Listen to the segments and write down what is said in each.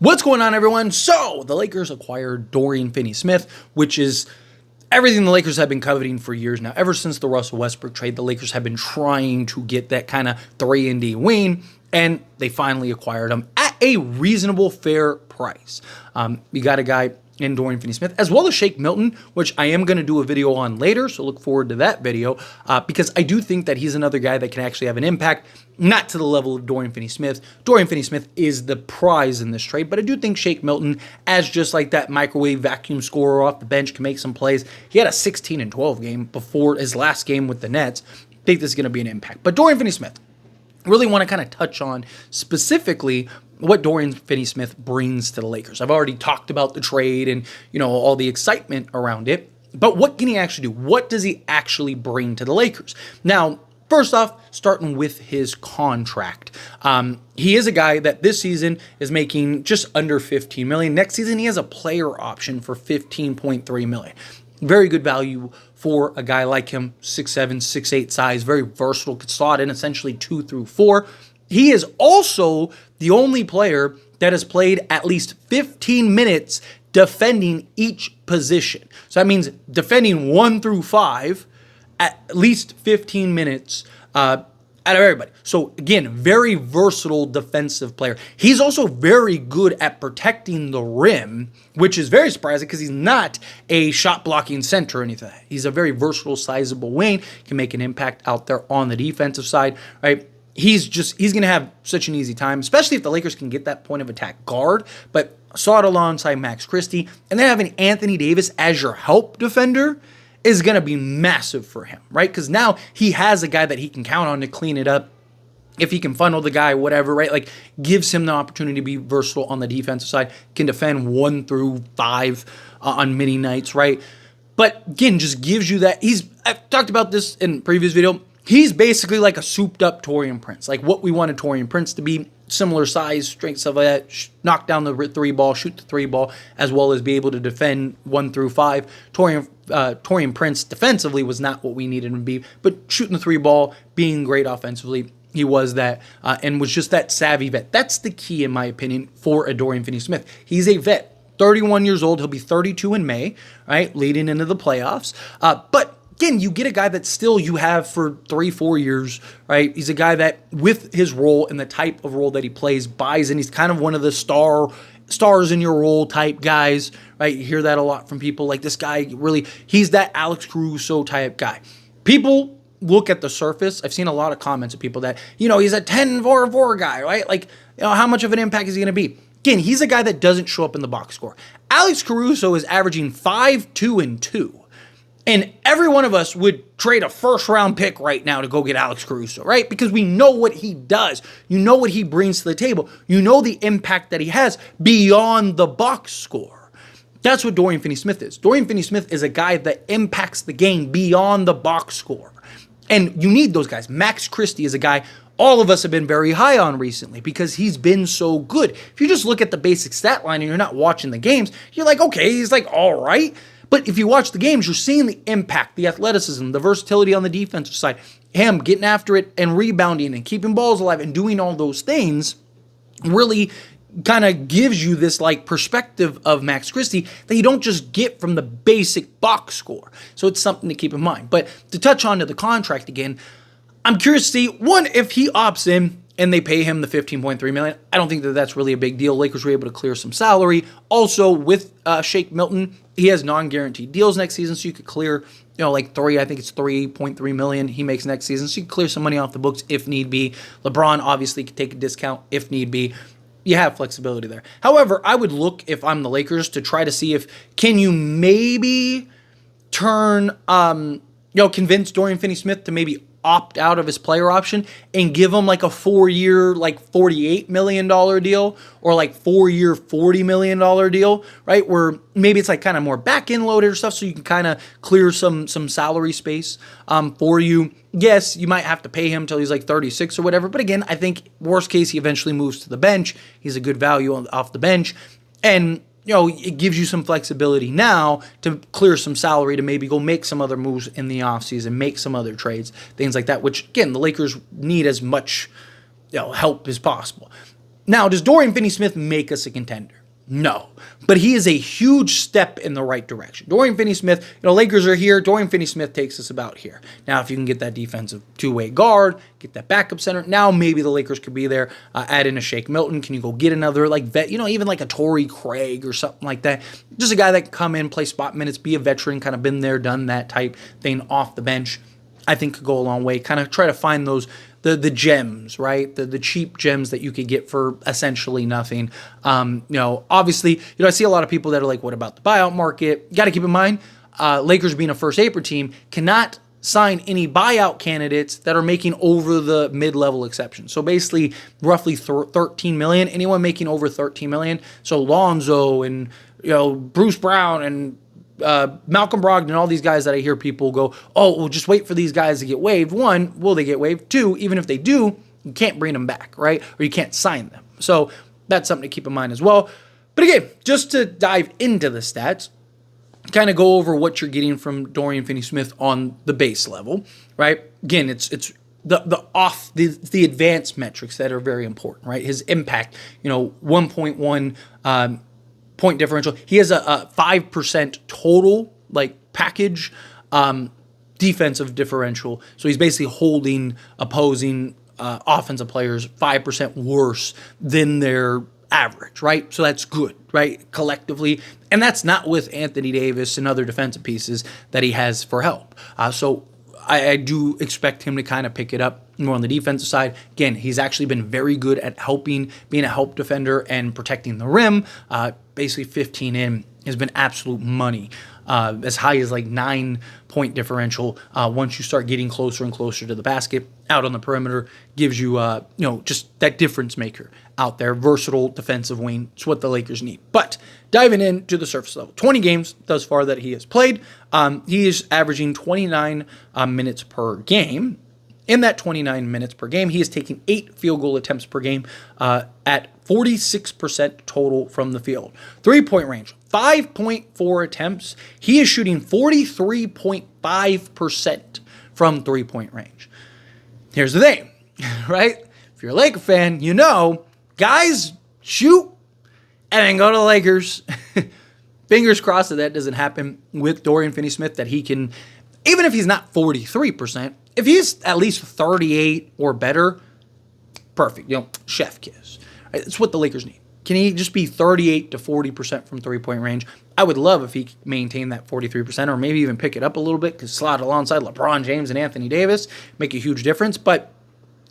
What's going on, everyone? So, the Lakers acquired Dorian Finney-Smith, which is everything the Lakers have been coveting for years now. Ever since the Russell Westbrook trade, the Lakers have been trying to get that kind of 3-and-D wing, and they finally acquired him at a reasonable, fair price. You got a guy in Dorian Finney-Smith, as well as Shake Milton, which I am going to do a video on later, so look forward to that video, because I do think that he's another guy that can actually have an impact, not to the level of Dorian Finney-Smith. Dorian Finney-Smith is the prize in this trade, but I do think Shake Milton, as just like that microwave vacuum scorer off the bench, can make some plays. He had a 16-12 game before his last game with the Nets. I think this is going to be an impact. But Dorian Finney-Smith, really want to kind of touch on specifically what Dorian Finney-Smith brings to the Lakers. I've already talked about the trade and, all the excitement around it, but what can he actually do? What does he actually bring to the Lakers? Now, first off, starting with his contract. He is a guy that this season is making just under $15 million. Next season, he has a player option for $15.3 million. Very good value for a guy like him, 6'7", 6'8" size, very versatile, could slot in essentially 2 through 4. He is also the only player that has played at least 15 minutes defending each position. So that means defending 1 through 5, at least 15 minutes out of everybody. So again, very versatile defensive player. He's also very good at protecting the rim, which is very surprising because he's not a shot blocking center or anything. He's a very versatile, sizable wing, can make an impact out there on the defensive side, right? He's going to have such an easy time, especially if the Lakers can get that point of attack guard. But saw it alongside Max Christie, and then having Anthony Davis as your help defender is going to be massive for him, right? Because now he has a guy that he can count on to clean it up. If he can funnel the guy, whatever, right? Like, gives him the opportunity to be versatile on the defensive side, can defend 1 through 5 on many nights, right? But again, just gives you that. I've talked about this in previous video. He's basically like a souped-up Taurean Prince, like what we wanted Taurean Prince to be. Similar size, strength, stuff like that. Knock down the 3-ball, shoot the 3-ball, as well as be able to defend 1 through 5. Taurean Prince defensively was not what we needed him to be, but shooting the 3-ball, being great offensively, he was that, and was just that savvy vet. That's the key, in my opinion, for a Dorian Finney-Smith. He's a vet, 31 years old. He'll be 32 in May, right, leading into the playoffs. But again, you get a guy that still you have for 3-4 years, right? He's a guy that, with his role and the type of role that he plays, buys in. He's kind of one of the stars in your role type guys, right? You hear that a lot from people. Like, this guy really, he's that Alex Caruso type guy. People look at the surface. I've seen a lot of comments of people that, he's a 10-4-4 guy, right? Like, how much of an impact is he going to be? Again, he's a guy that doesn't show up in the box score. Alex Caruso is averaging 5, 2, and 2. And every one of us would trade a first-round pick right now to go get Alex Caruso, right? Because we know what he does. You know what he brings to the table. You know the impact that he has beyond the box score. That's what Dorian Finney-Smith is. Dorian Finney-Smith is a guy that impacts the game beyond the box score. And you need those guys. Max Christie is a guy all of us have been very high on recently because he's been so good. If you just look at the basic stat line and you're not watching the games, you're like, okay, he's like all right. But if you watch the games, you're seeing the impact, the athleticism, the versatility on the defensive side, him getting after it and rebounding and keeping balls alive and doing all those things really kind of gives you this like perspective of Max Christie that you don't just get from the basic box score. So it's something to keep in mind. But to touch on to the contract again, I'm curious to see, one, if he opts in and they pay him the $15.3 million. I don't think that that's really a big deal. Lakers were able to clear some salary. Also, with Shake Milton, he has non-guaranteed deals next season, so you could clear, like I think it's $3.3 million he makes next season, so you can clear some money off the books if need be. LeBron obviously could take a discount if need be. You have flexibility there. However, I would look, if I'm the Lakers, to try to see if can you maybe turn, convince Dorian Finney-Smith to maybe opt out of his player option and give him like a 4-year, like $48 million deal or like 4-year, $40 million deal, right? Where maybe it's like kind of more back-end loaded or stuff so you can kind of clear some salary space for you. Yes, you might have to pay him till he's like 36 or whatever. But again, I think worst case, he eventually moves to the bench. He's a good value off the bench. And it gives you some flexibility now to clear some salary to maybe go make some other moves in the offseason, make some other trades, things like that, which, again, the Lakers need as much help as possible. Now, does Dorian Finney-Smith make us a contender? No, but he is a huge step in the right direction. Dorian Finney-Smith, Lakers are here. Dorian Finney-Smith takes us about here. Now, if you can get that defensive two-way guard, get that backup center, now maybe the Lakers could be there. Add in a Shake Milton. Can you go get another vet? Even like a Torrey Craig or something like that. Just a guy that can come in, play spot minutes, be a veteran, kind of been there, done that type thing off the bench. I think could go a long way. Kind of try to find those the gems, right? The cheap gems that you could get for essentially nothing. Obviously, I see a lot of people that are like, what about the buyout market? You got to keep in mind, Lakers being a first April team cannot sign any buyout candidates that are making over the mid-level exception. So basically, roughly $13 million. Anyone making over $13 million. So Lonzo and Bruce Brown and Malcolm Brogdon and all these guys that I hear people go, oh, well, just wait for these guys to get waived. One, will they get waived? Two, even if they do, you can't bring them back, right? Or you can't sign them. So that's something to keep in mind as well. But again, just to dive into the stats, kind of go over what you're getting from Dorian Finney-Smith on the base level, right? Again, it's the advanced metrics that are very important, right? His impact, 1.1 point differential. He has a 5% total package defensive differential. So he's basically holding opposing offensive players 5% worse than their average, right? So that's good, right? Collectively. And that's not with Anthony Davis and other defensive pieces that he has for help. So I do expect him to kind of pick it up more on the defensive side. Again, he's actually been very good at helping, being a help defender and protecting the rim. Basically 15 in has been absolute money. As high as 9-point differential once you start getting closer and closer to the basket. Out on the perimeter gives you, just that difference maker out there. Versatile defensive wing. It's what the Lakers need. But diving into the surface level, 20 games thus far that he has played. He is averaging 29 minutes per game. In that 29 minutes per game, he is taking 8 field goal attempts per game at 46% total from the field. 3-point range, 5.4 attempts. He is shooting 43.5% from 3-point range. Here's the thing, right? If you're a Laker fan, guys shoot and then go to the Lakers. Fingers crossed that doesn't happen with Dorian Finney-Smith, that he can, even if he's not 43%, if he's at least 38 or better, perfect. Chef kiss. Right? That's what the Lakers need. Can he just be 38 to 40% from 3-point range? I would love if he could maintain that 43% or maybe even pick it up a little bit, because slot alongside LeBron James and Anthony Davis, make a huge difference. But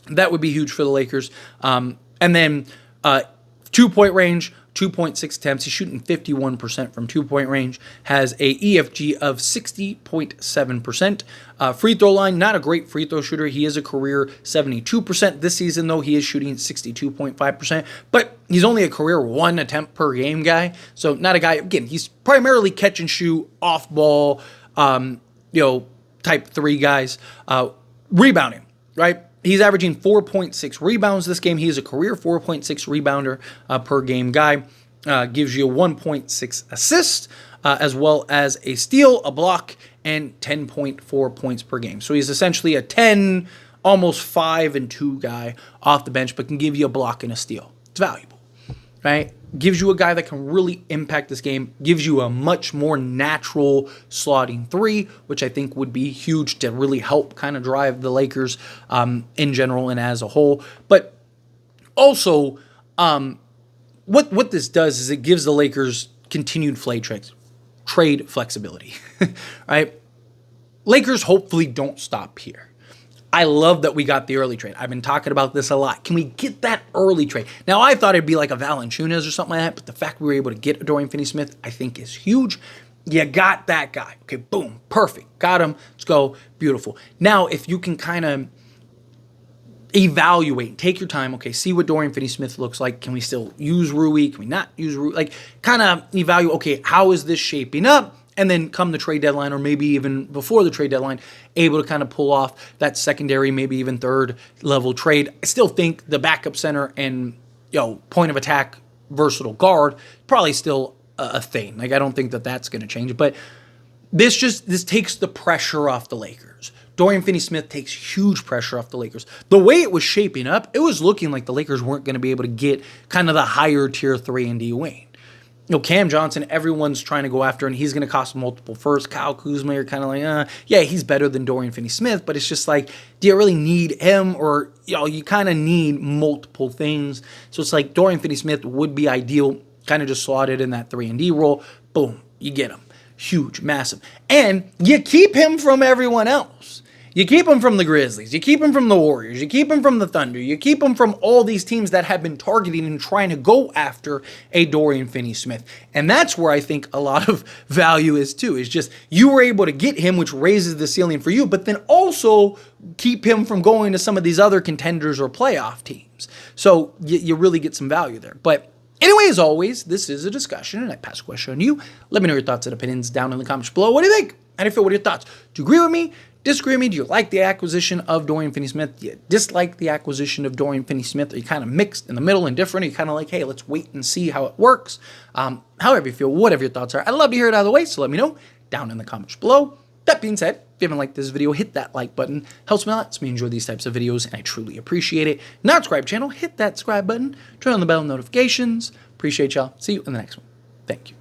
that would be huge for the Lakers. And then 2-point range, 2.6 attempts. He's shooting 51% from 2-point range. Has a EFG of 60.7%. Free throw line, not a great free throw shooter. He is a career 72%. This season, though, he is shooting 62.5%. But he's only a career 1 attempt per game guy. So not a guy, again, he's primarily catch and shoot, off ball, type 3 guys. Rebounding, right? He's averaging 4.6 rebounds this game. He is a career 4.6 rebounder per game guy. Gives you 1.6 assists, as well as a steal, a block, and 10.4 points per game. So he's essentially a 10, almost 5 and 2 guy off the bench, but can give you a block and a steal. It's valuable, right? Gives you a guy that can really impact this game. Gives you a much more natural slotting 3, which I think would be huge to really help kind of drive the Lakers in general and as a whole. But also, what this does is it gives the Lakers continued trade flexibility, right? Lakers hopefully don't stop here. I love that we got the early trade. I've been talking about this a lot. Can we get that early trade? Now, I thought it'd be like a Valanciunas or something like that, but the fact we were able to get Dorian Finney-Smith, I think, is huge. You got that guy. Okay, boom, perfect. Got him. Let's go. Beautiful. Now, if you can kind of evaluate, take your time, okay, see what Dorian Finney-Smith looks like. Can we still use Rui? Can we not use Rui? Kind of evaluate, okay, how is this shaping up? And then come the trade deadline, or maybe even before the trade deadline, able to kind of pull off that secondary, maybe even third level trade. I still think the backup center and point of attack versatile guard probably still a thing. I don't think that that's going to change. But this takes the pressure off the Lakers. Dorian Finney-Smith takes huge pressure off the Lakers. The way it was shaping up, it was looking like the Lakers weren't going to be able to get kind of the higher tier 3-and-D wing. Cam Johnson, everyone's trying to go after, and he's going to cost multiple firsts. Kyle Kuzma, you're kind of like, yeah, he's better than Dorian Finney-Smith, but it's just like, do you really need him? Or, you kind of need multiple things. So it's like Dorian Finney-Smith would be ideal, kind of just slotted in that 3-and-D role. Boom, you get him. Huge, massive. And you keep him from everyone else. You keep him from the Grizzlies. You keep him from the Warriors. You keep him from the Thunder. You keep him from all these teams that have been targeting and trying to go after a Dorian Finney-Smith. And that's where I think a lot of value is too, is just you were able to get him, which raises the ceiling for you, but then also keep him from going to some of these other contenders or playoff teams. So you really get some value there. But anyway, as always, this is a discussion, and I pass a question on you. Let me know your thoughts and opinions down in the comments below. What do you think? How do you feel? What are your thoughts? Do you agree with me? Disagree with me? Do you like the acquisition of Dorian Finney-Smith? Do you dislike the acquisition of Dorian Finney-Smith? Are you kind of mixed in the middle and different? Are you kind of like, hey, let's wait and see how it works? However you feel, whatever your thoughts are, I'd love to hear it out of the way, so let me know down in the comments below. That being said, if you haven't liked this video, hit that like button. Helps me a lot. Lets me enjoy these types of videos, and I truly appreciate it. Not subscribe channel, hit that subscribe button. Turn on the bell notifications. Appreciate y'all. See you in the next one. Thank you.